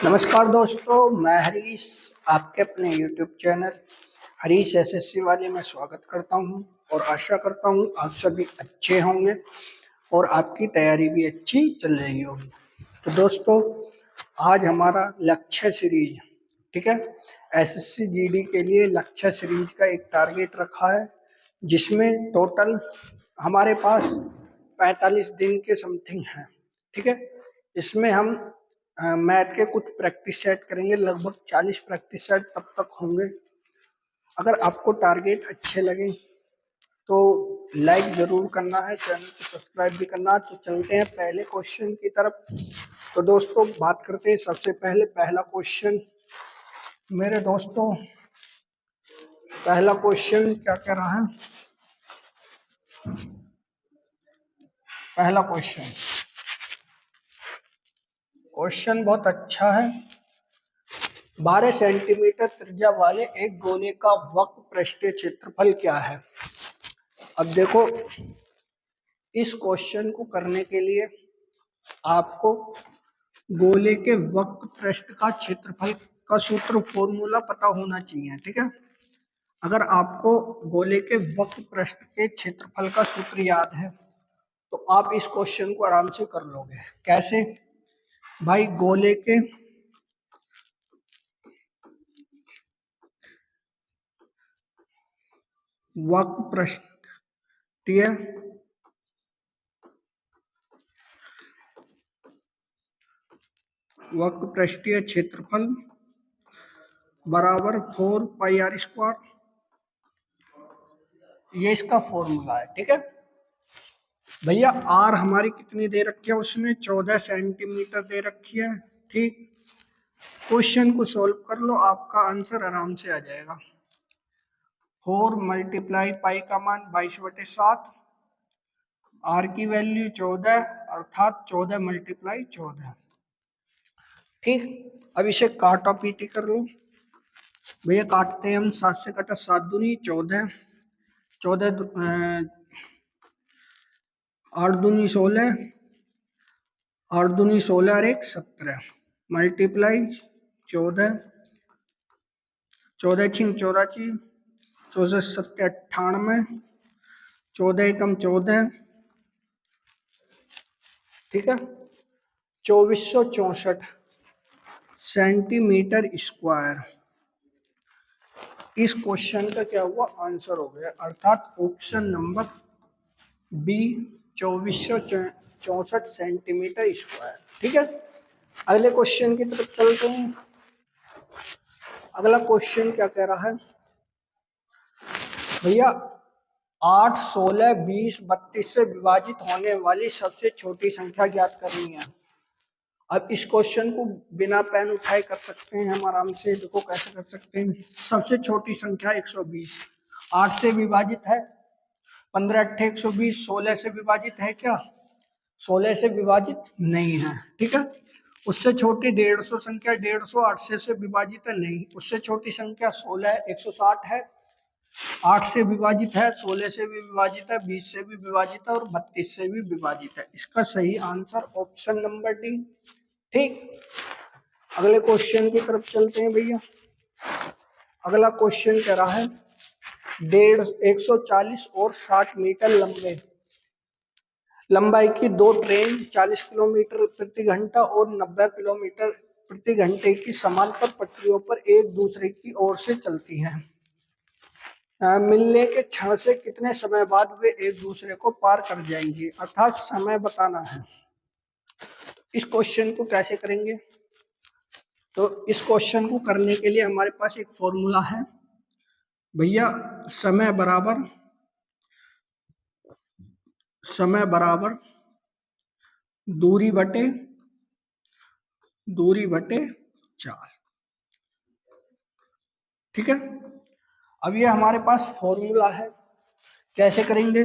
नमस्कार दोस्तों, मैं हरीश आपके अपने YouTube चैनल हरीश एसएससी वाले में स्वागत करता हूं और आशा करता हूं आप सभी अच्छे होंगे और आपकी तैयारी भी अच्छी चल रही होगी। तो दोस्तों, आज हमारा लक्ष्य सीरीज, ठीक है, एसएससी जीडी के लिए लक्ष्य सीरीज का एक टारगेट रखा है जिसमें टोटल हमारे पास 45 दिन के समथिंग है। ठीक है, इसमें हम मैथ के कुछ प्रैक्टिस सेट करेंगे, लगभग 40 प्रैक्टिस सेट तब तक होंगे। अगर आपको टारगेट अच्छे लगे तो लाइक जरूर करना है, चैनल को सब्सक्राइब भी करना है। तो चलते हैं पहले क्वेश्चन की तरफ। तो दोस्तों, बात करते हैं सबसे पहले पहला क्वेश्चन। मेरे दोस्तों, पहला क्वेश्चन क्या कह रहा है? पहला क्वेश्चन बहुत अच्छा है। 12 सेंटीमीटर त्रिज्या वाले एक गोले का वक्र पृष्ठीय क्षेत्रफल क्या है? अब देखो, इस क्वेश्चन को करने के लिए आपको गोले के वक्र पृष्ठ का क्षेत्रफल का सूत्र फॉर्मूला पता होना चाहिए। ठीक है, अगर आपको गोले के वक्र पृष्ठ के क्षेत्रफल का सूत्र याद है तो आप इस क्वेश्चन को आराम से कर लोगे। कैसे भाई? गोले के वक्र पृष्ठीय क्षेत्रफल बराबर 4 पाई आर स्क्वायर, ये इसका फॉर्मूला है। ठीक है भैया, आर हमारी कितनी दे रखी है? उसमें 14 सेंटीमीटर दे रखी है। ठीक, क्वेश्चन को सॉल्व कर लो, आपका आंसर आराम से आ जाएगा। 4 मल्टीप्लाई पाई का मान 22/7, आर की वैल्यू 14, अर्थात 14 मल्टीप्लाई 14। ठीक, अब इसे काटा पीटी कर लो भैया। काटते हैं हम, 7 से कटा 7 दूनी 14, 8 दूनी 16, 8 दूनी 16 और 1 17, मल्टीप्लाई 14, 14 छिंग 84, 14 7 98, 14 एकम 14, ठीक है, 2464 सेंटीमीटर स्क्वायर इस क्वेश्चन का क्या हुआ? आंसर हो गया, अर्थात option number B 2464 centimetre square. ठीक है, अगले क्वेश्चन की तरफ चलते हैं। अगला क्वेश्चन क्या कह रहा है भैया? 8, 16, 20, 32 से विभाजित होने वाली सबसे छोटी संख्या ज्ञात करनी है। अब इस क्वेश्चन को बिना पेन उठाए कर सकते हैं हम आराम से। देखो कैसे कर सकते हैं। सबसे छोटी संख्या 120, 8 से विभाजित है, 15 8 120, 16 से विभाजित है क्या? 16 से विभाजित नहीं है। ठीक है, उससे छोटी 150 संख्या 150, 8 से विभाजित है नहीं। उससे छोटी संख्या 16 160 है, 8 से विभाजित है, 16 से भी विभाजित है, 20 से भी विभाजित है और 32 से भी विभाजित है। इसका सही आंसर ऑप्शन नंबर डी। ठीक, अगले क्वेश्चन की तरफ चलते हैं भैया। अगला क्वेश्चन कह रहा है 140 और 60 मीटर लंबाई की दो ट्रेन 40 किलोमीटर प्रति घंटा और 90 किलोमीटर प्रति घंटे की समांतर पटरियों पर एक दूसरे की ओर से चलती हैं। मिलने के क्षण से कितने समय बाद वे एक दूसरे को पार कर जाएंगे, अर्थात समय बताना है। इस क्वेश्चन को कैसे करेंगे? तो इस क्वेश्चन को करने के लिए हमारे पास एक फॉर्मूला है भैया। समय बराबर दूरी बटे 4। ठीक है, अब ये हमारे पास फॉर्मूला है। कैसे करेंगे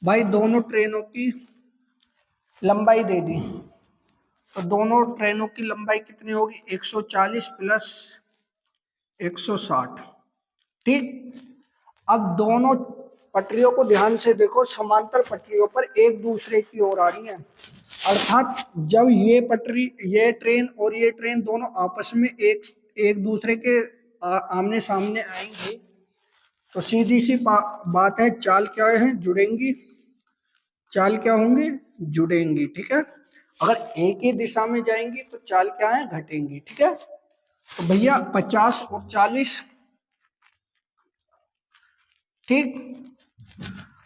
भाई? दोनों ट्रेनों की लंबाई दे दी, तो दोनों ट्रेनों की लंबाई कितनी होगी? 140 प्लस 160। ठीक, अब दोनों पटरियों को ध्यान से देखो, समांतर पटरियों पर एक दूसरे की ओर आ रही हैं, अर्थात जब ये पटरी, ये ट्रेन और ये ट्रेन दोनों आपस में एक दूसरे के आमने सामने आएंगे तो सीधी सी बात है, चाल क्या है, जुड़ेंगी। चाल क्या होंगी, जुड़ेंगी। ठीक है, अगर एक ही दिशा में जाएंगी तो चाल क्या है, घटेंगी। ठीक है, तो भैया 50 और 40, ठीक,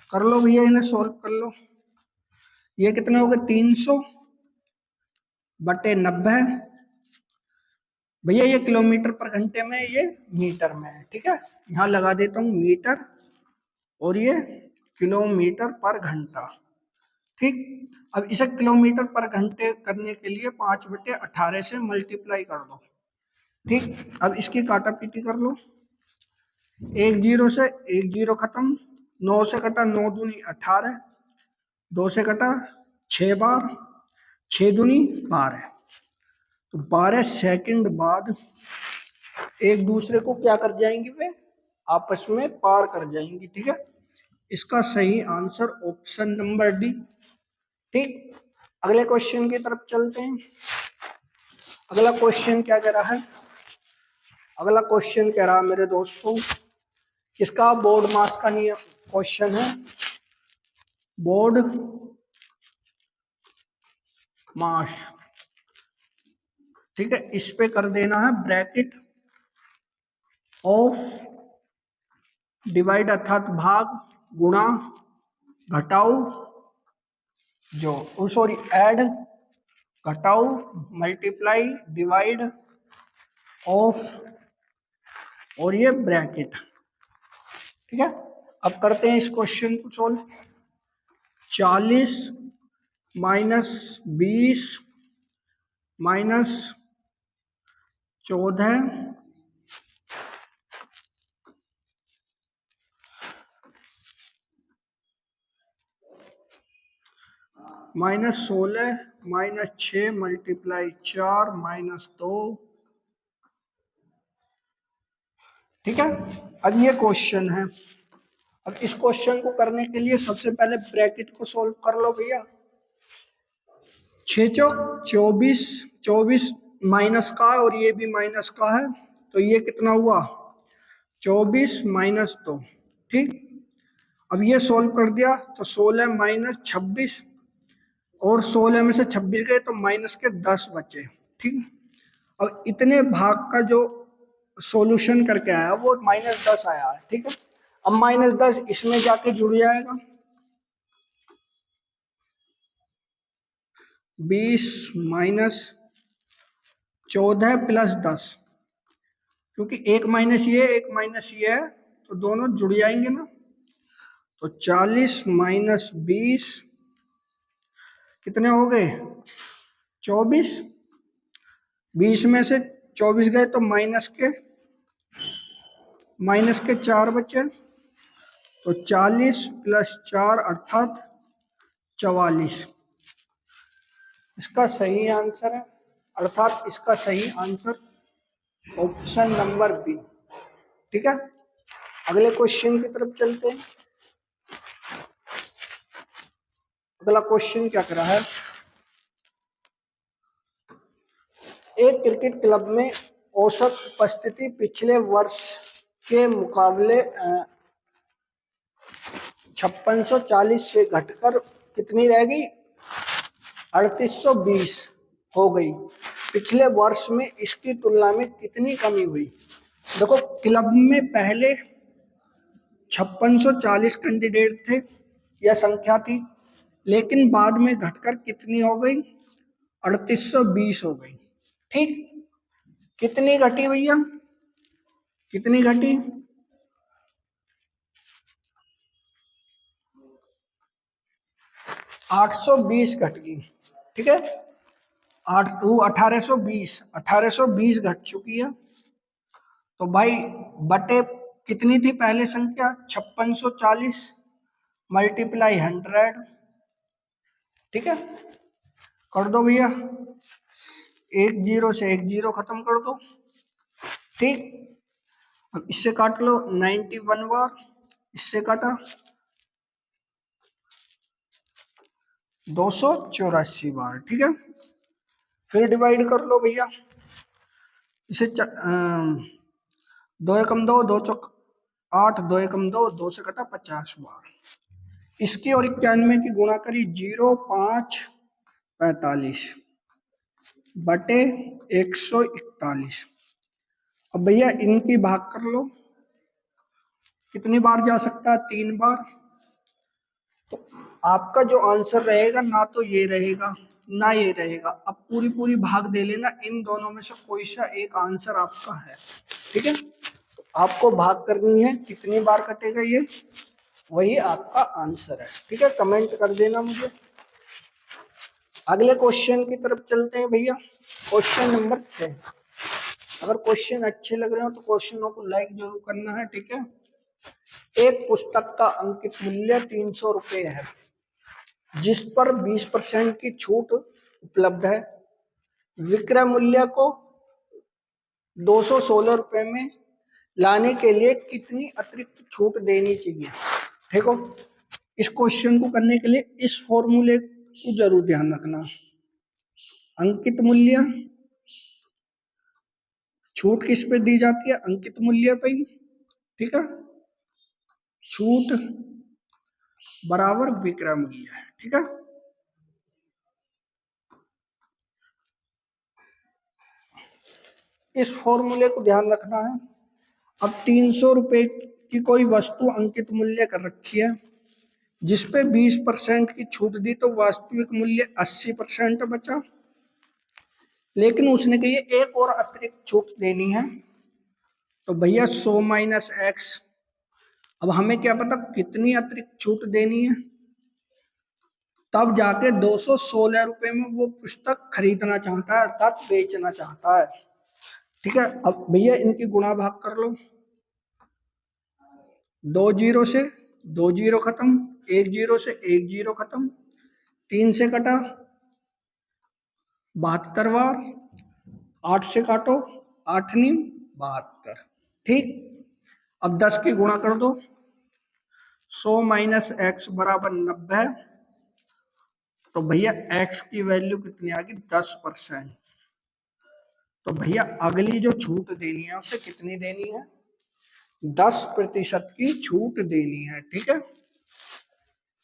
कर लो भैया, इन्हें सॉल्व कर लो। ये कितने हो गए, 300 बटे 90। भैया ये किलोमीटर पर घंटे में, ये मीटर में है। ठीक है, यहाँ लगा देता हूँ मीटर और ये किलोमीटर पर घंटा। ठीक, अब इसे किलोमीटर पर घंटे करने के लिए 5/18 से मल्टीप्लाई कर दो। ठीक, अब इसकी काटा पीटी कर लो। एक जीरो से एक जीरो खत्म, 9 से कटा 9 दूनी 18, 2 से कटा 6 बार, 6 दूनी 12, तो 12 सेकंड बाद एक दूसरे को क्या कर जाएंगी, वे आपस में पार कर जाएंगी। ठीक है, इसका सही आंसर ऑप्शन नंबर डी। ठीक, अगले क्वेश्चन की तरफ चलते हैं। अगला क्वेश्चन क्या कह रहा है, अगला क्वेश्चन कह रहा है मेरे दोस्तों, इसका बोर्ड मास का नियम क्वेश्चन है। बोर्ड मास, ठीक है, इस पे कर देना है ब्रैकेट ऑफ डिवाइड अर्थात भाग, गुणा, घटाओ, जो सॉरी ऐड, घटाओ, मल्टीप्लाई, डिवाइड, ऑफ और ये ब्रैकेट। ठीक है, अब करते हैं इस क्वेश्चन को solve. 40 minus 20 minus 14 minus 16 minus 6 multiply 4 minus 2। ठीक है, अब ये क्वेश्चन है। अब इस क्वेश्चन को करने के लिए सबसे पहले ब्रैकेट को सॉल्व कर लो भैया। 6 चौक 24, 24 माइनस का है और ये भी माइनस का है, तो ये कितना हुआ, 24 माइनस 2। ठीक, अब ये सॉल्व कर दिया तो 16 माइनस 26, और 16 में से 26 गए तो माइनस के 10 बचे। ठीक, अब इतने भाग का जो सॉल्यूशन करके आया वो -10 आया है। ठीक है, अब -10 इसमें जाके जुड़ जाएगा, 20 माइनस 14 प्लस 10, क्योंकि एक माइनस ये एक माइनस ये है तो दोनों जुड़ जाएंगे ना, तो 40 माइनस 20 कितने हो गए, 24, 20 में से 24 गए तो माइनस के 4 बचे, तो 40 प्लस 4 अर्थात 44। इसका सही आंसर है, अर्थात इसका सही आंसर ऑप्शन नंबर बी। ठीक है, अगले क्वेश्चन की तरफ चलते हैं। अगला क्वेश्चन क्या कर रहा है, एक क्रिकेट क्लब में औसत उपस्थिति पिछले वर्ष के मुकाबले 5640 से घटकर कितनी रह गई, 3820 हो गई। पिछले वर्ष में इसकी तुलना में कितनी कमी हुई। देखो, क्लब में पहले 5640 कैंडिडेट थे या संख्या थी, लेकिन बाद में घटकर कितनी हो गई, 3820 हो गई। ठीक, कितनी घटी भैया, कितनी घटी, 820 घट गई। ठीक है, 1820 घट चुकी है। तो भाई बटे कितनी थी पहले संख्या, 5640 मल्टीप्लाई 100। ठीक है, कर दो भैया, एक जीरो से एक जीरो खत्म कर दो। ठीक, अब इससे काट लो 91 बार, इससे काटा 284 बार, ठीक है। फिर डिवाइड कर लो भैया इसे, दो एकम दो, दो चौक 8, दो एकम दो, दो से कटा 50 बार। इसकी और 91 की गुणा करी 0,545 बटे 141। अब भैया इनकी भाग कर लो, कितनी बार जा सकता है, 3 बार। तो आपका जो आंसर रहेगा ना तो ये रहेगा ना ये रहेगा। अब पूरी पूरी भाग दे लेना, इन दोनों में से कोई सा एक आंसर आपका है, ठीक है। तो आपको भाग करनी है, कितनी बार कटेगा ये, वही आपका आंसर है, ठीक है। कमेंट कर देना मुझे। अगले क्वेश्चन की तरफ चलते हैं भैया, क्वेश्चन नंबर 6। अगर क्वेश्चन अच्छे लग रहे हो तो क्वेश्चनों को लाइक जरूर करना है, ठीक है। एक पुस्तक का अंकित मूल्य 300 रुपये है, जिस पर 20% की छूट उपलब्ध है। विक्रय मूल्य को 216 रुपये में लाने के लिए कितनी अतिरिक्त छूट देनी चाहिए, ठीक हो। इस क्वेश्चन को करने के लिए इस फॉर्मूले को जरूर ध्यान रखना। अंकित मूल्य, छूट किस पे दी जाती है, अंकित मूल्य पे, ठीक है। छूट बराबर विक्रय मूल्य है, ठीक है। इस फॉर्मूले को ध्यान रखना है। अब 300 रुपये की कोई वस्तु अंकित मूल्य कर रखी है, जिसपे 20% की छूट दी, तो वास्तविक मूल्य 80% बचा। लेकिन उसने कही एक और अतिरिक्त छूट देनी है, तो भैया 100 माइनस एक्स। अब हमें क्या पता कितनी अतिरिक्त छूट देनी है, तब जाके 216 रुपये में वो पुस्तक खरीदना चाहता है, अर्थात बेचना चाहता है, ठीक है। अब भैया इनकी गुणा भाग कर लो, 2 जीरो से 2 जीरो खत्म, 1 जीरो से 1 जीरो खत्म, 3 से कटा 72 बार, 8 से काटो 8 नी 72, ठीक। अब 10 की गुणा कर दो, 100 माइनस एक्स बराबर 90। तो भैया एक्स की वैल्यू कितनी आ गई, 10%। तो भैया अगली जो छूट देनी है उसे कितनी देनी है, 10% की छूट देनी है, ठीक है।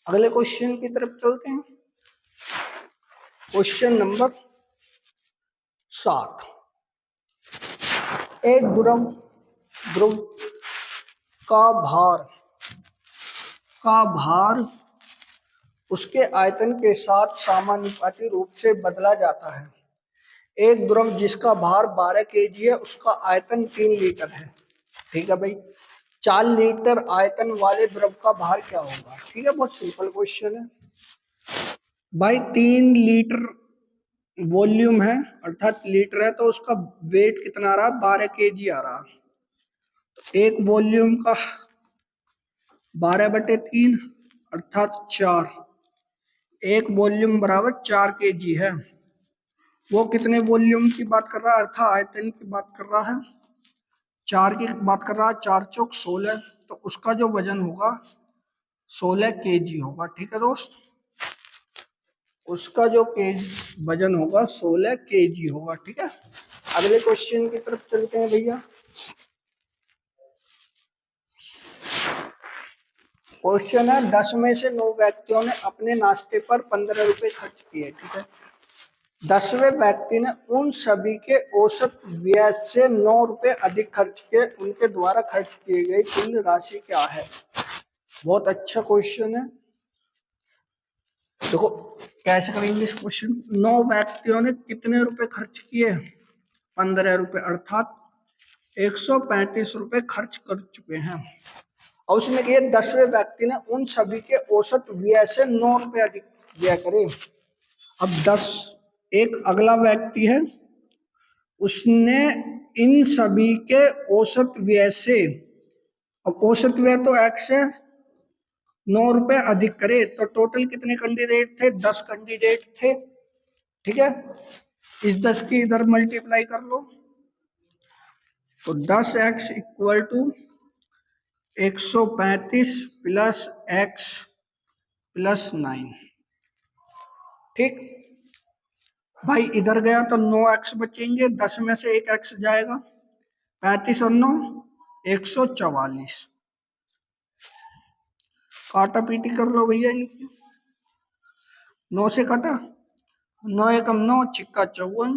अगले क्वेश्चन की तरफ चलते हैं, क्वेश्चन नंबर 7। एक ध्रुव का भार उसके आयतन के साथ समानुपाती रूप से बदला जाता है। एक द्रव जिसका भार 12 केजी है, उसका आयतन 3 लीटर है, ठीक है भाई। 4 लीटर आयतन वाले द्रव का भार क्या होगा, ठीक है। बहुत सिंपल क्वेश्चन है भाई। 3 लीटर वॉल्यूम है, अर्थात लीटर है, तो उसका वेट कितना आ रहा, 12 केजी आ रहा। तो एक वॉल्यूम का 12/3 अर्थात 4, एक वॉल्यूम बराबर 4 केजी है। वो कितने वॉल्यूम की बात कर रहा है, अर्थात आयतन की बात कर रहा है, 4 की बात कर रहा है। 4 चौक 16, तो उसका जो वजन होगा 16 केजी होगा, ठीक है दोस्त। उसका जो वजन होगा 16 केजी होगा, ठीक है। अगले क्वेश्चन की तरफ चलते हैं भैया। क्वेश्चन है 10 में से 9 व्यक्तियों ने अपने नाश्ते पर 15 रुपए खर्च किए, ठीक है। 10वें व्यक्ति ने उन सभी के औसत व्यय से 9 रुपए अधिक खर्च किए, उनके द्वारा खर्च की गई कुल राशि क्या है। बहुत अच्छा क्वेश्चन है। देखो कैसे करेंगे इस क्वेश्चन, 9 व्यक्तियों ने कितने रुपए खर्च किए, 15 रुपए, अर्थात 135 रुपए खर्च कर चुके हैं। और उसने कहा 10वें व्यक्ति ने उन सभी के औसत व्यय से 9 रुपए अधिक व्यय करे। अब 10, एक अगला व्यक्ति है, उसने इन सभी के औसत व्यय से, अब औसत व्यय तो एक्स है, 9 रुपए अधिक करे, तो टोटल कितने कैंडिडेट थे, 10 कैंडिडेट थे, ठीक है। इस 10 की इधर मल्टीप्लाई कर लो, तो 10x equal to 135 plus x plus 9, ठीक भाई, इधर गया तो 9x बचेंगे, 10 में से एक x जाएगा, 35 और 9 144। काटा पीटी कर लो भैया इनकी। 9 से कटा, 9 एकम 9, छिक्का 54,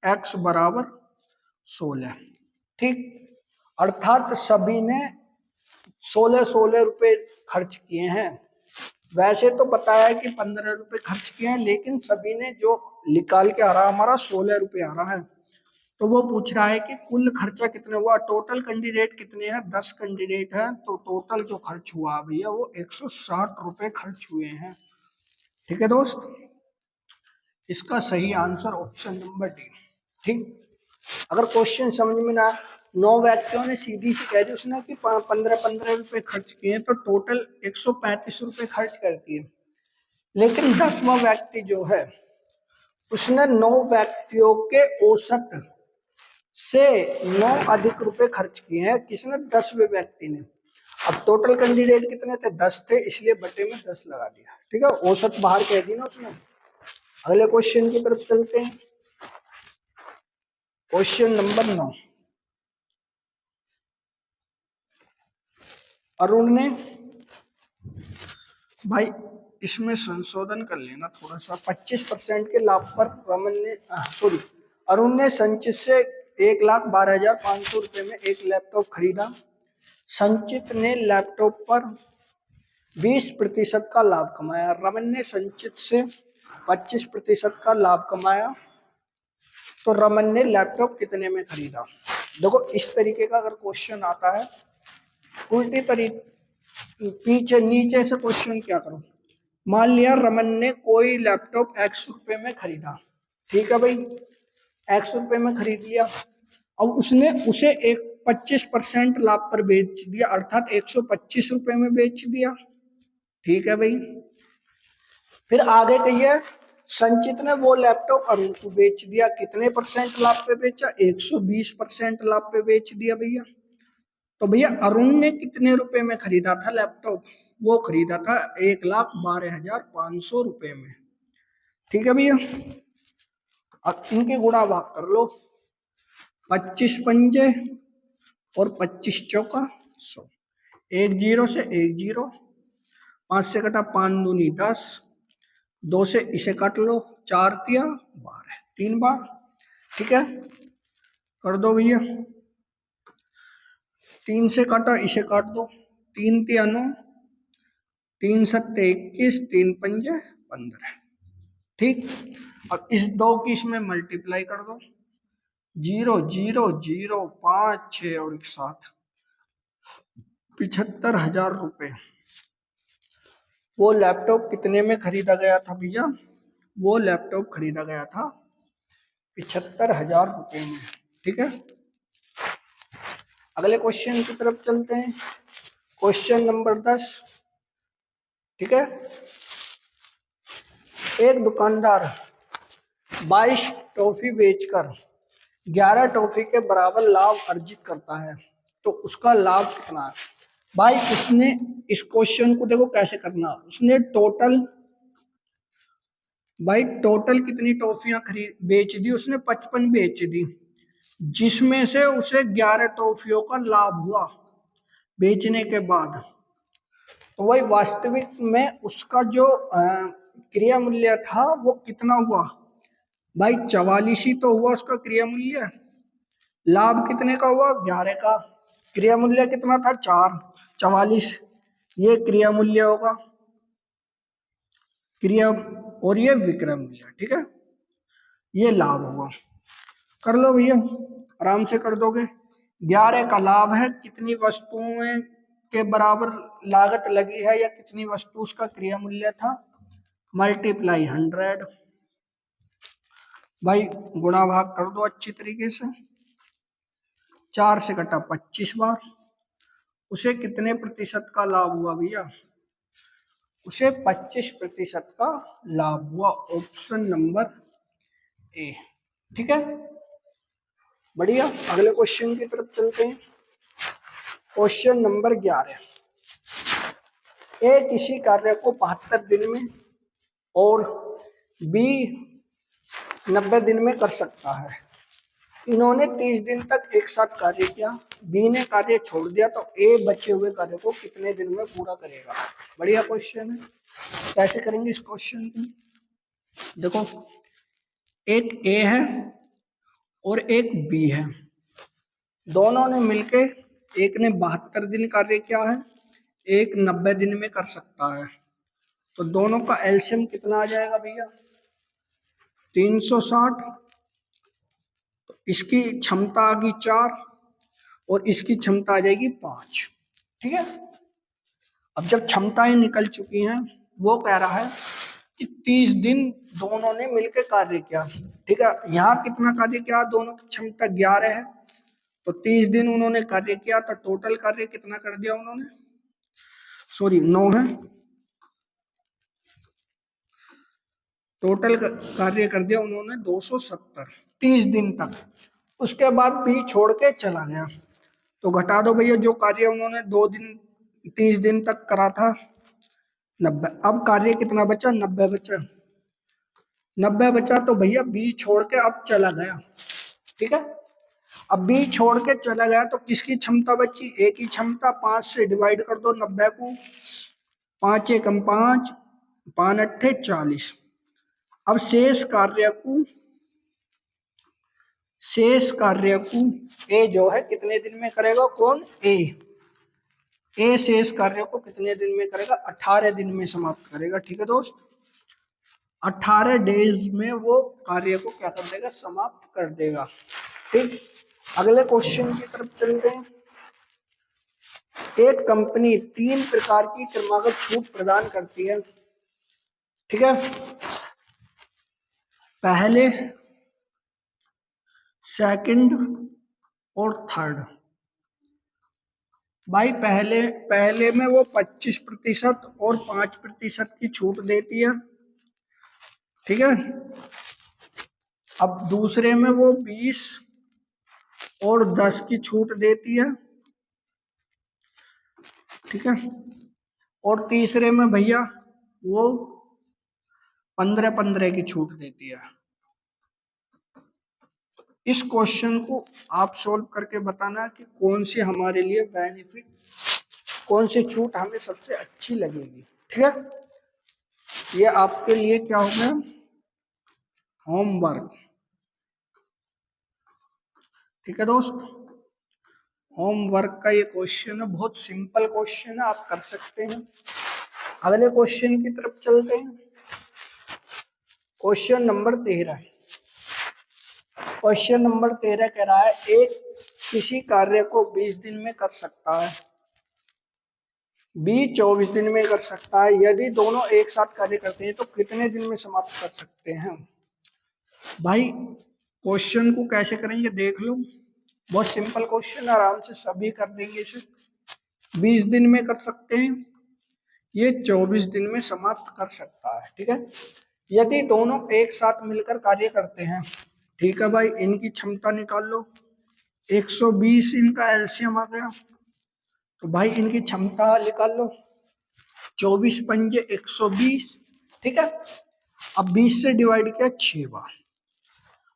x बराबर 16। ठीक, अर्थात सभी ने 16 रुपए खर्च किए हैं। वैसे तो बताया कि 15 रुपए खर्च किए हैं, लेकिन सभी ने जो निकाल के आ रहा हमारा 16 रुपए आ रहा है। तो वो पूछ रहा है कि कुल खर्चा कितने हुआ, टोटल कैंडिडेट कितने हैं, 10 कैंडिडेट हैं, तो टोटल जो खर्च हुआ भैया वो 160 रुपए खर्च हुए हैं। ठीक है दोस्त, इसका सही आंसर ऑप्शन नंबर डी। ठीक, अगर क्वेश्चन समझ में ना, 9 व्यक्तियों ने सीधी सी कह दी उसने कि 15-15 रुपए खर्च किए, तो टोटल 135 रुपए खर्च कर दिए। लेकिन 10वां व्यक्ति जो है उसने 9 व्यक्तियों के औसत से 9 अधिक रुपए खर्च किए हैं। किसने, 10वें व्यक्ति ने। अब टोटल कैंडिडेट कितने थे, 10 थे, इसलिए बटे में 10 लगा दिया। ठीक है, औसत बाहर कह दी ना उसने। अगले क्वेश्चन की तरफ चलते हैं। Question number 9। अरुण ने, भाई इसमें संशोधन कर लेना थोड़ा सा। 25% के लाभ पर अरुण ने संचित से 1,12,500 रुपए में एक लैपटॉप खरीदा। संचित ने लैपटॉप पर 20% का लाभ कमाया। रमन ने संचित से 25% का लाभ कमाया, तो रमन ने लैपटॉप कितने में खरीदा। देखो, इस तरीके का अगर क्वेश्चन आता है, उल्टी तरीके पीछे नीचे से क्वेश्चन क्या करो। मान लिया रमन ने कोई लैपटॉप x रुपए में खरीदा। ठीक है भाई, x रुपए में खरीद लिया। अब उसने उसे एक 25% लाभ पर बेच दिया, अर्थात 125 रुपए में बेच दिया। ठीक है भाई, फिर आगे कहिए, संचित ने वो लैपटॉप अरुण को बेच दिया। कितने परसेंट लाभ पे बेचा, 120% लाभ पे बेच दिया भैया। तो भैया अरुण ने कितने रुपए में खरीदा था लैपटॉप, वो खरीदा था 1,12,500 रुपए में। ठीक है भैया, अब इनके गुणा भाग कर लो, 25 पंजे और 25 चौका 100, 1 0 से 1 0, 5 से कटा 5 दूनी 10, 2 से इसे काट लो, 4 तिया 12, 3 बार। ठीक है, कर दो भैया। 3 से काटा, इसे काट दो, 3 तिया 9, 3 सत्ते 21, 3 पंजे 15। ठीक, अब इस 2 की इसमें मल्टीप्लाई कर दो, 0 0 0 5 6 और 1 7, 75,000 रुपए। वो लैपटॉप कितने में खरीदा गया था भैया, वो लैपटॉप खरीदा गया था 75,000 रुपए में। ठीक है, अगले क्वेश्चन की तरफ चलते हैं। Question number 10। ठीक है, एक दुकानदार 22 टॉफी बेचकर 11 टॉफी के बराबर लाभ अर्जित करता है, तो उसका लाभ कितना है। भाई उसने इस क्वेश्चन को देखो कैसे करना, उसने टोटल, भाई टोटल कितनी टॉफियां खरीद बेच दी, उसने 55 बेच दी, जिसमें से उसे 11 टॉफियों का लाभ हुआ बेचने के बाद। तो वही वास्तविक में उसका जो क्रिया मूल्य था वो कितना हुआ, भाई 44 ही तो हुआ उसका क्रिया मूल्य। लाभ कितने का हुआ, 11 का। क्रिया मूल्य कितना था, 4, 44, ये क्रिया मूल्य होगा, क्रिया, और ये विक्रय मूल्य। ठीक है, ये लाभ हुआ। कर लो भैया, आराम से कर दोगे। 11 का लाभ है, कितनी वस्तुओं के बराबर लागत लगी है या कितनी वस्तु उसका क्रिया मूल्य था, मल्टीप्लाई 100। भाई गुणा भाग कर दो अच्छी तरीके से, 4 से कटा 25 बार। उसे कितने प्रतिशत का लाभ हुआ भैया, उसे 25% का लाभ हुआ, ऑप्शन नंबर ए। ठीक है, बढ़िया। अगले क्वेश्चन की तरफ चलते हैं। Question number 11। ए किसी कार्य को 72 दिन में और बी 90 दिन में कर सकता है। इन्होंने 30 दिन तक एक साथ कार्य किया, बी ने कार्य छोड़ दिया, तो ए बचे हुए कार्य को कितने दिन में पूरा करेगा। बढ़िया क्वेश्चन है। कैसे करेंगे इस क्वेश्चन को? देखो, एक ए है और एक बी है, दोनों ने मिलके, एक ने 72 दिन कार्य किया है, एक 90 दिन में कर सकता है, तो दोनों का एलसीएम कितना आ जाएगा भैया? 360। तो इसकी क्षमता आ गई 4 और इसकी क्षमता आ जाएगी 5। ठीक है। अब जब क्षमताएं निकल चुकी हैं, वो कह रहा है कि 30 दिन दोनों ने मिलकर कार्य किया। ठीक है, यहाँ कितना कार्य किया? दोनों की क्षमता 11 है, तो 30 दिन उन्होंने कार्य किया, तो टोटल कार्य कितना कर दिया उन्होंने? सॉरी, 9 है। टोटल कार्य कर दिया उन्होंने 270 30 दिन तक। उसके बाद बी छोड़ के चला गया, तो घटा दो भैया, जो कार्य उन्होंने 30 दिन तक करा था 90। अब कार्य कितना बचा? 90 बचा। 90 बचा तो भैया बी छोड़ के अब चला गया। ठीक है, अब बी छोड़ के चला गया तो किसकी क्षमता बची? ए की क्षमता। 5 से डिवाइड कर दो 90 को, 5 एकम 5, 5 अट्ठे 40। अब शेष कार्य को ए जो है कितने दिन में करेगा? कौन? ए शेष कार्य को कितने दिन में करेगा? 18 दिन में समाप्त करेगा। ठीक है दोस्त, 18 डेज में वो कार्य को क्या कर देगा? समाप्त कर देगा। ठीक, अगले क्वेश्चन की तरफ चलते हैं। एक कंपनी 3 प्रकार की क्रमागत छूट प्रदान करती है। ठीक है, पहले, सेकंड और थर्ड। भाई पहले में वो 25% और 5% की छूट देती है। ठीक है, अब दूसरे में वो 20 और 10 की छूट देती है। ठीक है, और तीसरे में भैया वो 15-15 की छूट देती है। इस क्वेश्चन को आप सोल्व करके बताना कि कौन सी हमारे लिए बेनिफिट, कौन सी छूट हमें सबसे अच्छी लगेगी। ठीक है, ये आपके लिए क्या हो गया? होमवर्क। ठीक है दोस्त, होमवर्क का ये क्वेश्चन है, बहुत सिंपल क्वेश्चन है, आप कर सकते हैं। अगले क्वेश्चन की तरफ चलते हैं। Question number 13। क्वेश्चन नंबर 13 कह रहा है एक किसी कार्य को 20 दिन में कर सकता है, बी 24 दिन में कर सकता है। यदि दोनों एक साथ कार्य करते हैं तो कितने दिन में समाप्त कर सकते हैं? भाई क्वेश्चन को कैसे करेंगे देख लो, बहुत सिंपल क्वेश्चन, आराम से सभी कर देंगे इसे। 20 दिन में कर सकते हैं, ये 24 दिन में समाप्त कर सकता है। ठीक है, यदि दोनों एक साथ मिलकर कार्य करते हैं, ठीक है भाई, इनकी क्षमता निकाल लो। 120 इनका एलसीएम आ गया, तो भाई इनकी क्षमता निकाल लो। 24 पंजे 120। ठीक है, अब 20 से डिवाइड किया 6 बार।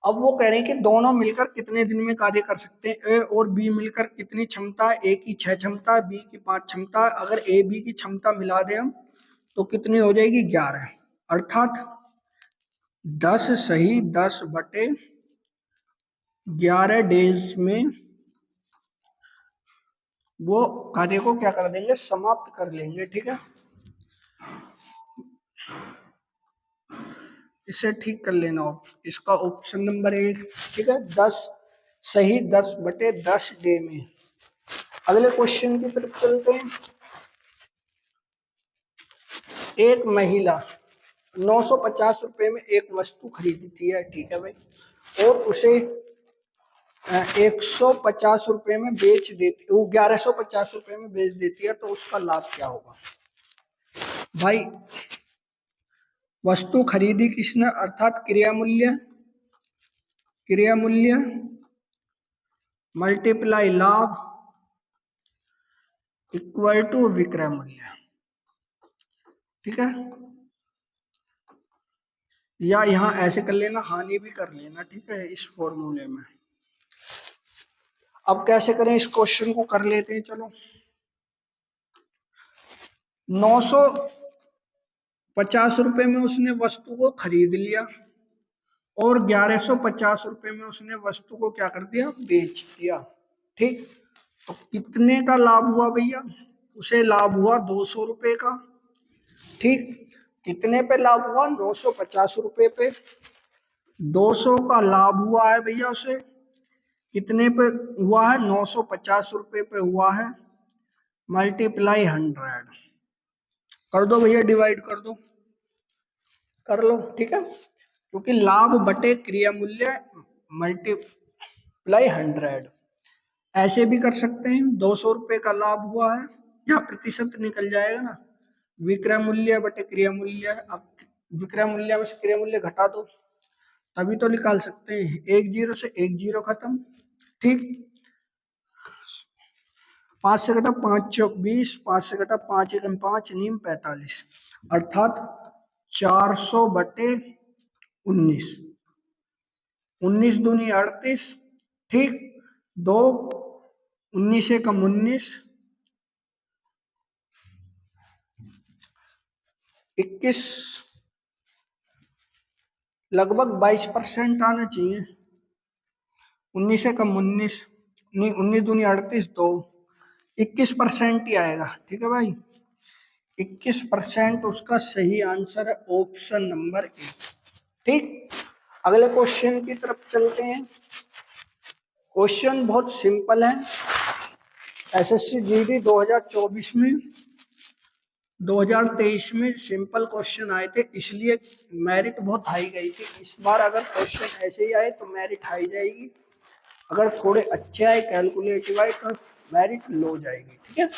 अब वो कह रहे हैं कि दोनों मिलकर कितने दिन में कार्य कर सकते हैं। ए और बी मिलकर कितनी क्षमता है? ए की 6 क्षमता है, बी की 5 क्षमता है। अगर ए बी की क्षमता मिला दें हम तो कितनी हो जाएगी? 11। अर्थात 10 सही 10 बटे 11 डेज में वो कार्य को क्या कर देंगे? समाप्त कर लेंगे। ठीक है, इसे ठीक कर लेना, इसका ऑप्शन नंबर 1। ठीक है, 10 सही 10 बटे 10 डे में। अगले क्वेश्चन की तरफ चलते हैं। एक महिला 950 रुपए में एक वस्तु खरीदती है। ठीक है भाई, और उसे 150 रुपए में बेच देती, वो 1150 रुपए में बेच देती है, तो उसका लाभ क्या होगा? भाई वस्तु खरीदी किसने? अर्थात क्रिया मूल्य मल्टीप्लाई लाभ इक्वल टू विक्रय मूल्य। ठीक है, या यहाँ ऐसे कर लेना, हानि भी कर लेना, ठीक है, इस फॉर्मूले में। अब कैसे करें, इस क्वेश्चन को कर लेते हैं, चलो। 950 रुपए में उसने वस्तु को खरीद लिया और 1150 रुपए में उसने वस्तु को क्या कर दिया, बेच दिया, ठीक। तो कितने का लाभ हुआ भैया, उसे लाभ हुआ 200 रुपए का, ठीक। कितने पे लाभ हुआ, 950 रुपए पे। 200 का लाभ हुआ है भैया उसे, कितने पे हुआ है, 950 रुपए पे हुआ है, मल्टीप्लाई 100 कर दो भैया, डिवाइड कर दो, कर लो, ठीक है। क्योंकि लाभ बटे क्रिया मूल्य मल्टीप्लाई 100, ऐसे भी कर सकते हैं। 200 रुपए का लाभ हुआ है, यहाँ प्रतिशत निकल जाएगा ना, विक्रय मूल्य बटे क्रिया मूल्य। अब विक्रय मूल्य में से क्रिया मूल्य घटा दो, तभी तो निकाल सकते हैं। एक जीरो से एक जीरो खत्म, ठीक। 5 से घटा 5 चौक 20, 5 से घटा 5 एकम 5 नीम 45, अर्थात 400 बटे 19, 19 दूनी 38, ठीक। दो 19 एकम 19, 21, लगभग 22% आना चाहिए। 19 एकम 19, 19 दूनी 38, दो 21% ही आएगा, ठीक है भाई। 21% उसका सही आंसर है, ऑप्शन नंबर ए, ठीक। अगले क्वेश्चन की तरफ चलते हैं। क्वेश्चन बहुत सिंपल है। एसएससी जीडी 2024 में 2023 में सिंपल क्वेश्चन आए थे, इसलिए मेरिट बहुत हाई गई थी। इस बार अगर क्वेश्चन ऐसे ही आए तो मेरिट हाई जाएगी, अगर थोड़े अच्छे आए, कैलकुलेटिव आए, तो मेरिट लो जाएगी, ठीक है।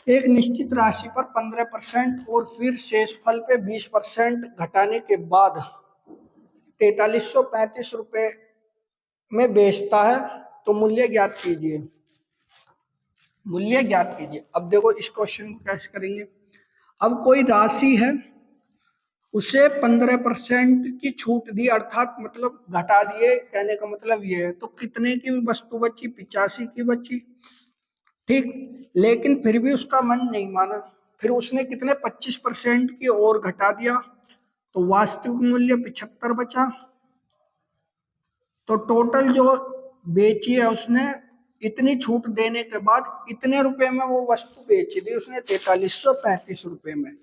एक निश्चित राशि पर 15% और फिर शेषफल पे 20% घटाने के बाद 4335 रुपए में बेचता है, तो मूल्य ज्ञात कीजिए। मूल्य ज्ञात कीजिए। अब देखो इस क्वेश्चन को कैसे करेंगे। अब कोई राशि है, उसे 15% की छूट दी, अर्थात मतलब घटा दिए, कहने का मतलब ये है। तो कितने की वस्तु बची, 85 की बची, ठीक। लेकिन फिर भी उसका मन नहीं माना, फिर उसने कितने 25% की और घटा दिया, तो वास्तविक मूल्य 75 बचा। तो टोटल जो बेची है उसने, इतनी छूट देने के बाद इतने रुपए में वो वस्तु बेची थी उसने, 4335 रुपए में,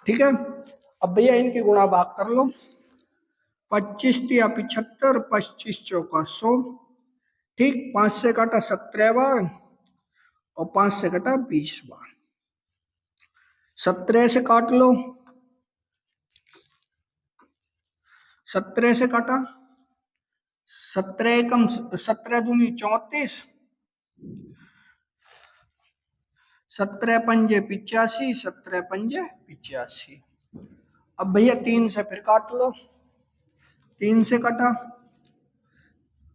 ठीक है। अब भैया इनकी गुणा भाग कर लो, 25 या 75, 25 चौका 100, ठीक। 5 से काटा 17 बार और 5 से काटा 20 बार, 17 से काट लो, 17 से काटा 17 कम 17 दूनी 34, 17 पंजे 85, 17 पंजे 85। अब भैया 3 से फिर काट लो, 3 से कटा,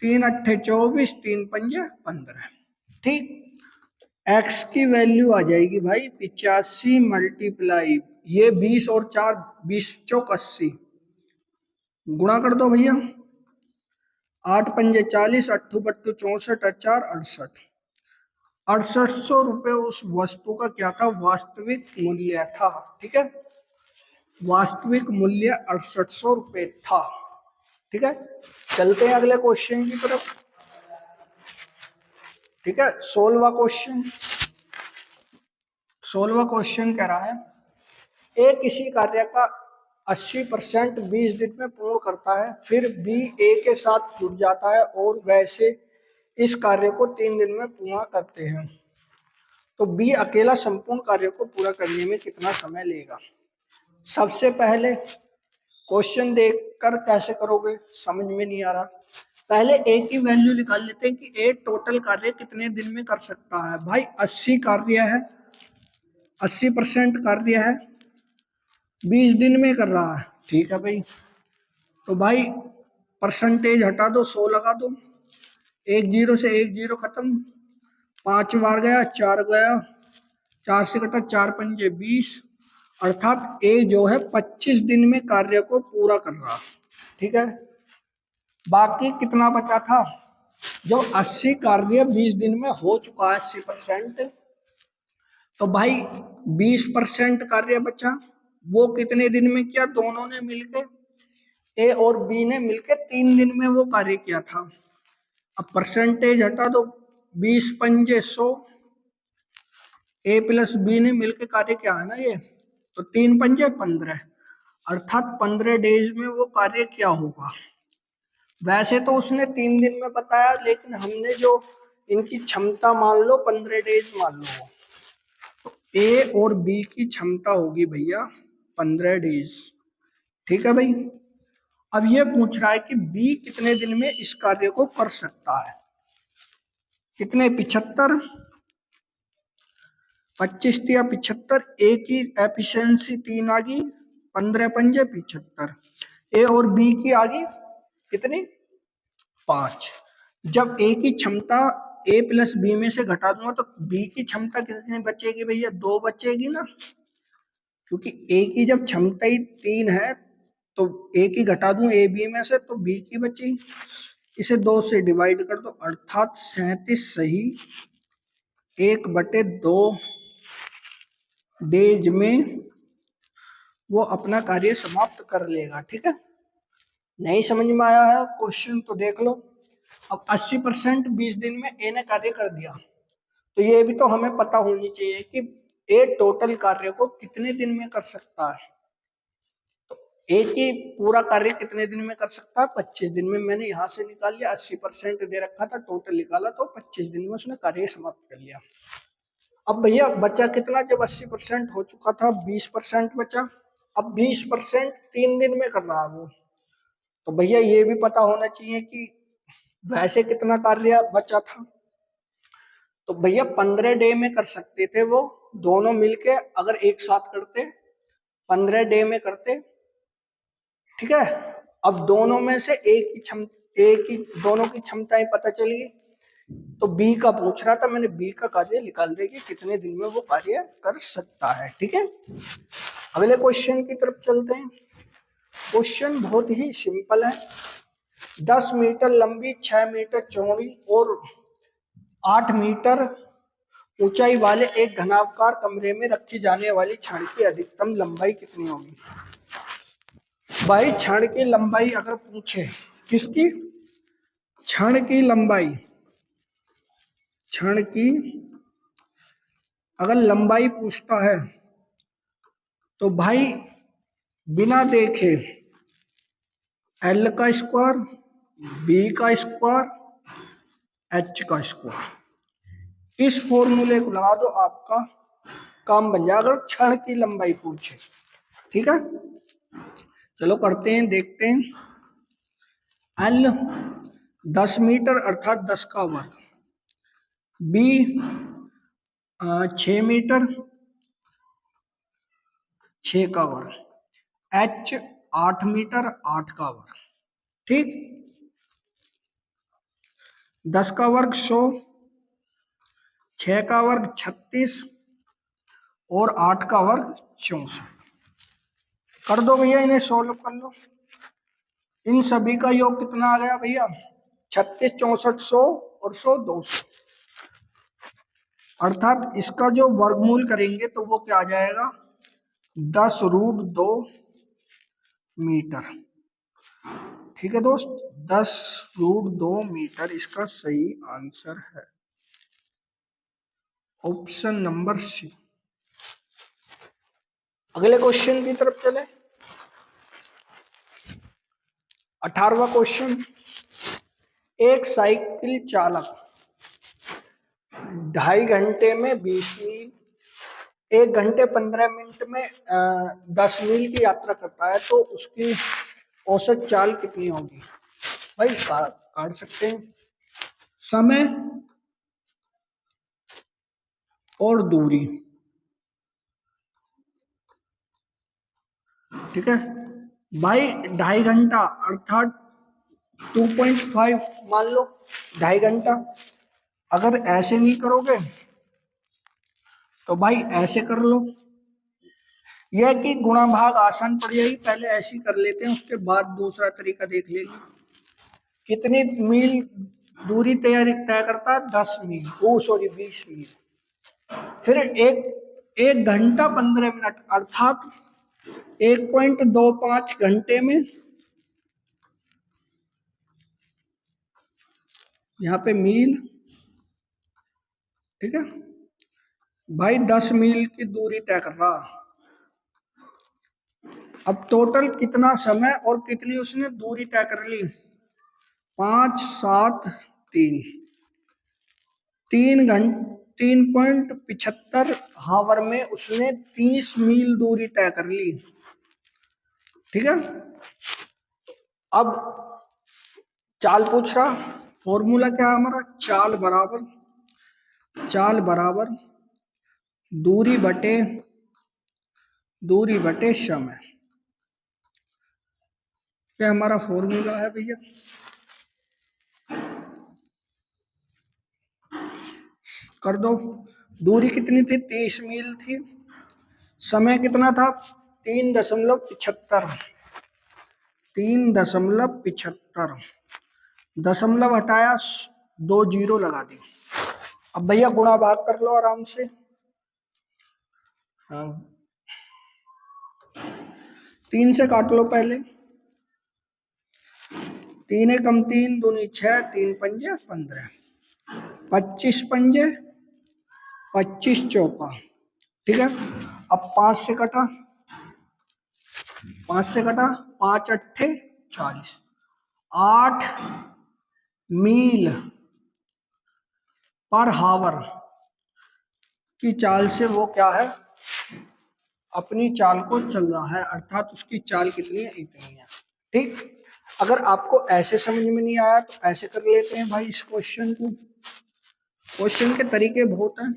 3 अट्ठे 24, 3 पंजे 15, ठीक। एक्स की वैल्यू आ जाएगी भाई 85 मल्टीप्लाई ये 20 और 4 20 चौक 80, गुणा कर दो भैया, 8 पंजे 40, 8 बट्टू 64, 4 68, 6800 रुपये उस वस्तु का क्या था, वास्तविक मूल्य था, ठीक है। वास्तविक मूल्य 6800 रुपये था, ठीक है। चलते हैं अगले क्वेश्चन की तरफ, ठीक है। 16वां क्वेश्चन कह रहा है, ए किसी कार्य का 80% 20 दिन में पूर्ण करता है, फिर बी ए के साथ जुड़ जाता है और वैसे इस कार्य को 3 दिन में पूरा करते हैं, तो बी अकेला संपूर्ण कार्य को पूरा करने में कितना समय लेगा। सबसे पहले क्वेश्चन देखकर कैसे करोगे, समझ में नहीं आ रहा। पहले ए की वैल्यू निकाल लेते हैं कि ए टोटल कार्य कितने दिन में कर सकता है। भाई 80 कार्य है, 80% कार्य है, 20 दिन में कर रहा है, ठीक है भाई। तो भाई परसेंटेज हटा दो, 100 लगा दो, एक जीरो से एक जीरो खत्म, 5 बार गया, 4 गया, 4 से कटा 4 पंजे 20, अर्थात ए जो है 25 दिन में कार्य को पूरा कर रहा, ठीक है। बाकी कितना बचा था, जो 80 कार्य 20 दिन में हो चुका है 80%, तो भाई 20% कार्य बचा, वो कितने दिन में किया, दोनों ने मिलकर, ए और बी ने मिलकर 3 दिन में वो कार्य किया था। अब परसेंटेज हटा दो, 20 पंजे 100, ए प्लस बी ने मिलकर कार्य किया है ना ये, तो 3 पंजे 15, अर्थात 15 डेज में वो कार्य क्या होगा। वैसे तो उसने 3 दिन में बताया, लेकिन हमने जो इनकी क्षमता मान लो 15 डेज मान लो, तो ए और बी की क्षमता होगी भैया 15 डेज, ठीक है भाई। अब ये पूछ रहा है कि बी कितने दिन में इस कार्य को कर सकता है, कितने 75, 25 या 75, ए की एफिशिएंसी 3 आ गई, 15 पंजे 75, ए और बी की आ गई कितनी 5। जब ए की क्षमता ए प्लस बी में से घटा दूंगा तो बी की क्षमता कितनी बचेगी भैया, 2 बचेगी ना, क्योंकि ए की जब क्षमता ही 3 है तो ए की घटा दूं ए बी में से तो बी की बची, इसे 2 से डिवाइड कर दो, अर्थात 37 सही 1/2 डेज में वो अपना कार्य समाप्त कर लेगा, ठीक है। नहीं समझ में आया है क्वेश्चन तो देख लो। अब 80% 20 दिन में ए ने कार्य कर दिया, तो ये भी तो हमें पता होनी चाहिए कि ए टोटल कार्य को कितने दिन में कर सकता है। तो ए की पूरा कार्य कितने दिन में कर सकता है, 25 दिन में। मैंने यहां से निकाल लिया, 80% दे रखा था, टोटल निकाला तो 25 दिन में उसने कार्य समाप्त कर लिया। अब भैया बचा कितना, जब 80% हो चुका था 20% बचा, अब 20% 3 दिन में कर रहा है वो, तो भैया ये भी पता होना चाहिए कि वैसे कितना कार्य बचा था। तो भैया 15 डे में कर सकते थे वो दोनों मिलके, अगर एक साथ करते 15 डे में करते, ठीक है। अब दोनों में से एक की क्षमता, एक की दोनों की क्षमताएं पता चली, तो बी का पूछ रहा था, मैंने बी का कार्य निकाल दिया कि कितने दिन में वो कार्य कर सकता है, ठीक है। अगले क्वेश्चन की तरफ चलते हैं। क्वेश्चन बहुत ही सिंपल है। 10 मीटर लंबी, 6 मीटर चौड़ी और 8 मीटर ऊंचाई वाले एक घनाकार कमरे में रखी जाने वाली छड़ की अधिकतम लंबाई कितनी होगी। भाई छड़ की लंबाई अगर पूछे, किसकी, छड़ की लंबाई, छड़ की अगर लंबाई पूछता है तो भाई बिना देखे एल का स्क्वायर, बी का स्क्वायर, एच का स्क्वायर, इस फॉर्मूले को लगा दो, आपका काम बन जाएगा अगर छड़ की लंबाई पूछे, ठीक है। चलो करते हैं, देखते हैं। एल 10 मीटर अर्थात 10 का वर्ग, बी 6 मीटर 6 का वर्ग, एच 8 मीटर 8 का वर्ग, ठीक। 10 का वर्ग 100, 6 का वर्ग 36 और 8 का वर्ग 64। कर दो भैया, इन्हें सोल्व कर लो। इन सभी का योग कितना आ गया भैया, 36 64 100 और 100 200, अर्थात इसका जो वर्गमूल करेंगे तो वो क्या आ जाएगा, 10√2 मीटर, ठीक है दोस्त। 10√2 मीटर इसका सही आंसर है, ऑप्शन नंबर सी। अगले क्वेश्चन की तरफ चले। 18वां क्वेश्चन। एक साइकिल चालक 2.5 घंटे में 20 मील, 1 घंटे 15 मिनट में 10 मील की यात्रा करता है, तो उसकी औसत चाल कितनी होगी। भाई काट सकते हैं, समय और दूरी, ठीक है भाई। 2.5 घंटा अर्थात 2.5 मान लो, 2.5 घंटा। अगर ऐसे नहीं करोगे तो भाई ऐसे कर लो, यह कि गुणा भाग आसान पड़ जाएगी, पहले ऐसी कर लेते हैं, उसके बाद दूसरा तरीका देख लेंगे। कितनी मील दूरी तय करता है? 10 मील, ओ सॉरी 20 मील। फिर एक घंटा 15 मिनट अर्थात 1.25 घंटे में, यहाँ पे मील, ठीक है भाई, 10 मील की दूरी तय कर रहा। अब टोटल कितना समय और कितनी उसने दूरी तय कर ली? 5 7 3, 3.75 हावर में उसने 30 मील दूरी तय कर ली। ठीक है, अब चाल पूछ रहा, फॉर्मूला क्या है हमारा? चाल बराबर दूरी बटे समय, क्या हमारा फॉर्मूला है भैया। कर दो। दूरी कितनी थी? 30 मील थी। समय कितना था? 3.75। 3.75, दशमलव हटाया, 2 जीरो लगा दी। अब भैया गुणा भाग कर लो आराम से। हाँ, 3 से काट लो पहले। 3 कम 3 दूनी 6, 3 पंजे 15, 25 पंजे 25 चौका। ठीक है, अब 5 से कटा, 5 अट्ठे 40, 8 मील पर हावर की चाल से वो क्या है? अपनी चाल को चल रहा है, अर्थात उसकी चाल कितनी है? इतनी है। ठीक, अगर आपको ऐसे समझ में नहीं आया तो ऐसे कर लेते हैं भाई इस क्वेश्चन को। क्वेश्चन के तरीके बहुत हैं।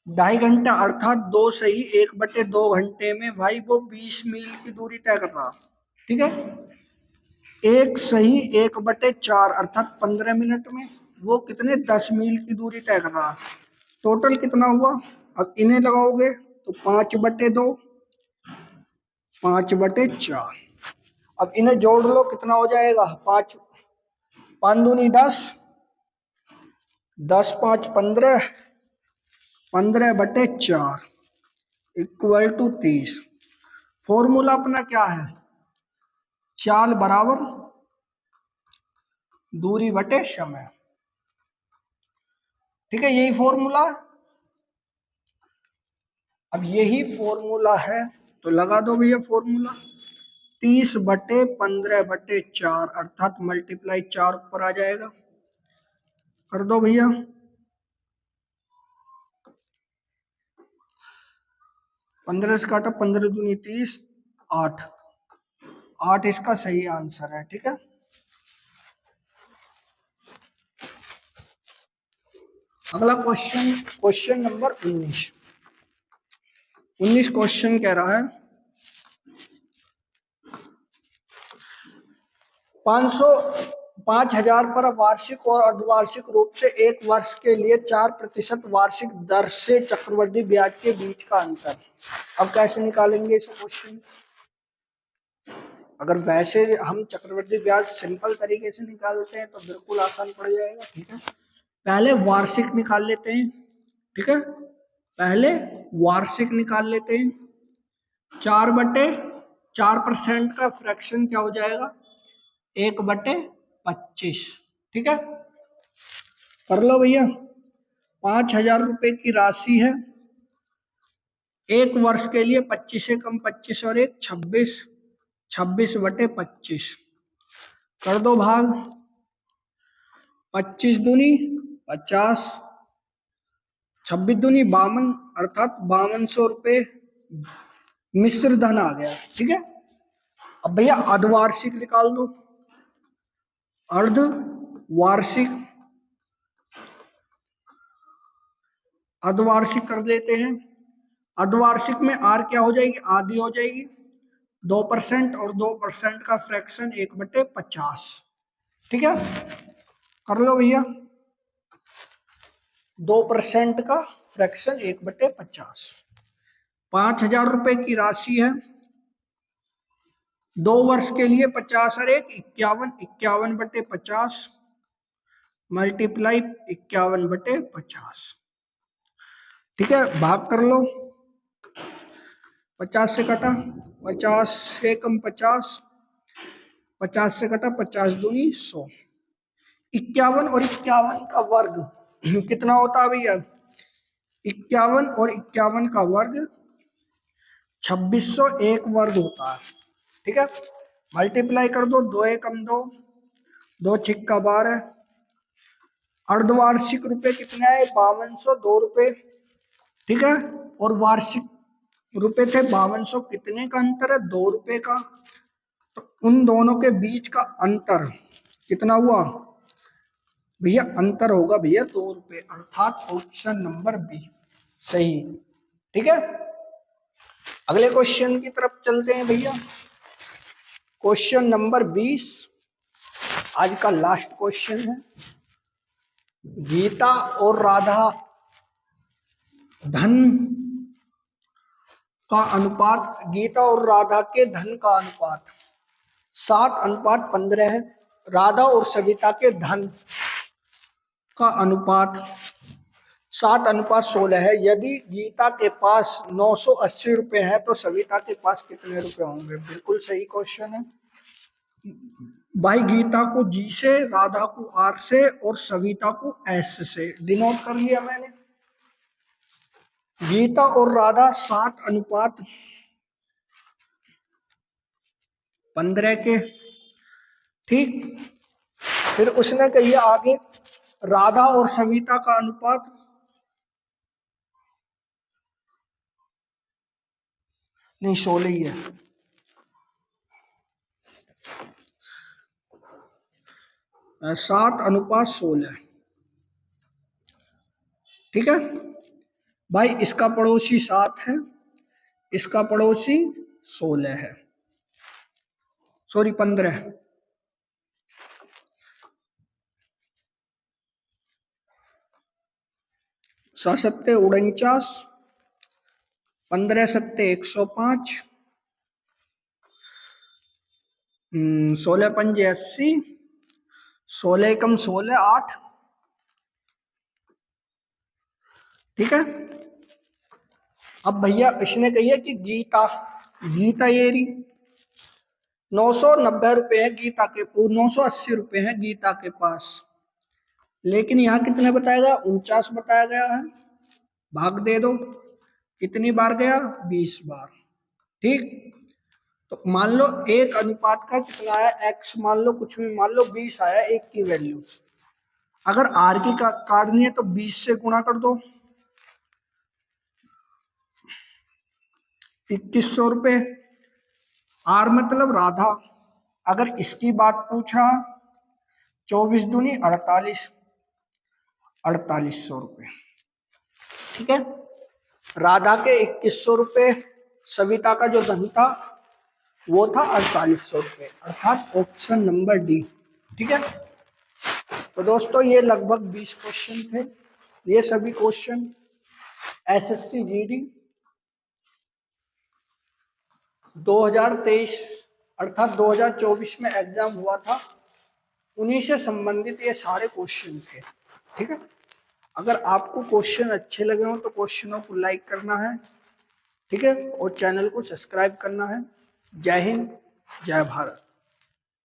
2.5 घंटा अर्थात 2 सही 1/2 घंटे में भाई वो 20 मील की दूरी तय कर रहा। ठीक है, 1 सही 1/4 अर्थात 15 मिनट में वो कितने? 10 मील की दूरी तय कर रहा। टोटल कितना हुआ? अब इन्हें लगाओगे तो 5/2, 5/4। अब इन्हें जोड़ लो, कितना हो जाएगा? 5 5 दूनी 10, 10 5 15, 15/4 इक्वल टू 30। फॉर्मूला अपना क्या है? चाल बराबर दूरी बटे समय। ठीक है, यही फॉर्मूला। अब यही फॉर्मूला है तो लगा दो भैया फॉर्मूला। 30/15/4 अर्थात मल्टीप्लाई 4 ऊपर आ जाएगा। कर दो भैया। 15 से काटा, 15 दूनी 30, 8 8 इसका सही आंसर है। ठीक है, अगला क्वेश्चन, क्वेश्चन नंबर 19। 19 क्वेश्चन कह रहा है 5,000 पर वार्षिक और अर्धवार्षिक रूप से एक वर्ष के लिए 4% वार्षिक दर से चक्रवृद्धि ब्याज के बीच का अंतर। अब कैसे निकालेंगे इस क्वेश्चन? अगर वैसे हम चक्रवृद्धि ब्याज सिंपल तरीके से निकालते हैं तो बिल्कुल आसान पड़ जाएगा। ठीक है, पहले वार्षिक निकाल लेते हैं। ठीक है, पहले वार्षिक निकाल लेते हैं। 4/4% का फ्रैक्शन क्या हो जाएगा? 1/25। ठीक है, कर लो भैया। 5,000 रुपए की राशि है, एक वर्ष के लिए 25 से कम 25 और 1 26, 26/25 कर दो भाग। 25 दूनी 50, 26 दूनी 52 अर्थात 5200 रुपये मिश्र धन आ गया। ठीक है, अब भैया अर्धवार्षिक निकाल दो। अर्धवार्षिक, अर्धवार्षिक कर देते हैं। अर्धवार्षिक में आर क्या हो जाएगी? आधी हो जाएगी। 2% और 2% का फ्रैक्शन 1/50। ठीक है, कर लो भैया। 2% का फ्रैक्शन 1/50। ₹5000 की राशि है। 2 वर्ष के लिए 50 और 1 51, 51/50 मल्टीप्लाई 51/50। ठीक है, भाग कर लो। 50 से कटा, 50 से कम 50, 50 से कटा 50 दूनी 100। 51 और 51 का वर्ग कितना होता है भैया? 51 और 51 का वर्ग 2601 वर्ग होता है। ठीक है, मल्टीप्लाई कर दो, 2 एकम 2, 2 छिक्का 12। अर्धवार्षिक रुपए कितने आए? 5202 रुपए। ठीक है, और वार्षिक रुपए थे 5200। कितने का अंतर है? 2 रुपए का। तो उन दोनों के बीच का अंतर कितना हुआ भैया? अंतर होगा भैया 2 रुपए, अर्थात ऑप्शन नंबर बी सही। ठीक है, अगले क्वेश्चन की तरफ चलते हैं भैया। क्वेश्चन नंबर 20 आज का लास्ट क्वेश्चन है। गीता और राधा धन का अनुपात, गीता और राधा के धन का अनुपात 7:15 है। राधा और सविता के धन का अनुपात 7:16 है। यदि गीता के पास 980 रुपए है तो सविता के पास कितने रुपए होंगे? बिल्कुल सही क्वेश्चन है भाई। गीता को जी से, राधा को आर से और सविता को एस से डिनोट कर लिया मैंने। गीता और राधा 7:15 के। ठीक, फिर उसने कही आगे राधा और सविता का अनुपात नहीं 16 ही है। 7:16। ठीक है भाई, इसका पड़ोसी 7 है, इसका पड़ोसी 16 है, सॉरी 15। 7×7 = 49, 15×7 = 105, 16×5 = 80, 16 कम 16 8। ठीक है, अब भैया इसने कही है कि गीता, गीता ये रही 990 रुपए है गीता के, 980 रुपए है गीता के पास, लेकिन यहाँ कितने बताया गया? 49 बताया गया है। भाग दे दो, कितनी बार गया? 20 बार। ठीक, तो मान लो एक अनुपात का कितना आया? x मान लो, कुछ भी मान लो, 20 आया एक की वैल्यू। अगर r की काटनी है तो 20 से गुणा कर दो, 2100 रुपए। r मतलब राधा। अगर इसकी बात पूछ रहा, 24 दूनी 48, 4800 रुपए। ठीक है, राधा के 2100 रुपए, सविता का जो धन था वो था 4800 रुपए, अर्थात ऑप्शन नंबर डी। ठीक है, तो दोस्तों ये लगभग 20 क्वेश्चन थे। ये सभी क्वेश्चन एसएससी जीडी 2023 अर्थात 2024 में एग्जाम हुआ था, उन्हीं से संबंधित ये सारे क्वेश्चन थे। ठीक है, अगर आपको क्वेश्चन अच्छे लगे हो तो क्वेश्चनों को लाइक करना है। ठीक है, और चैनल को सब्सक्राइब करना है। जय हिंद, जय भारत।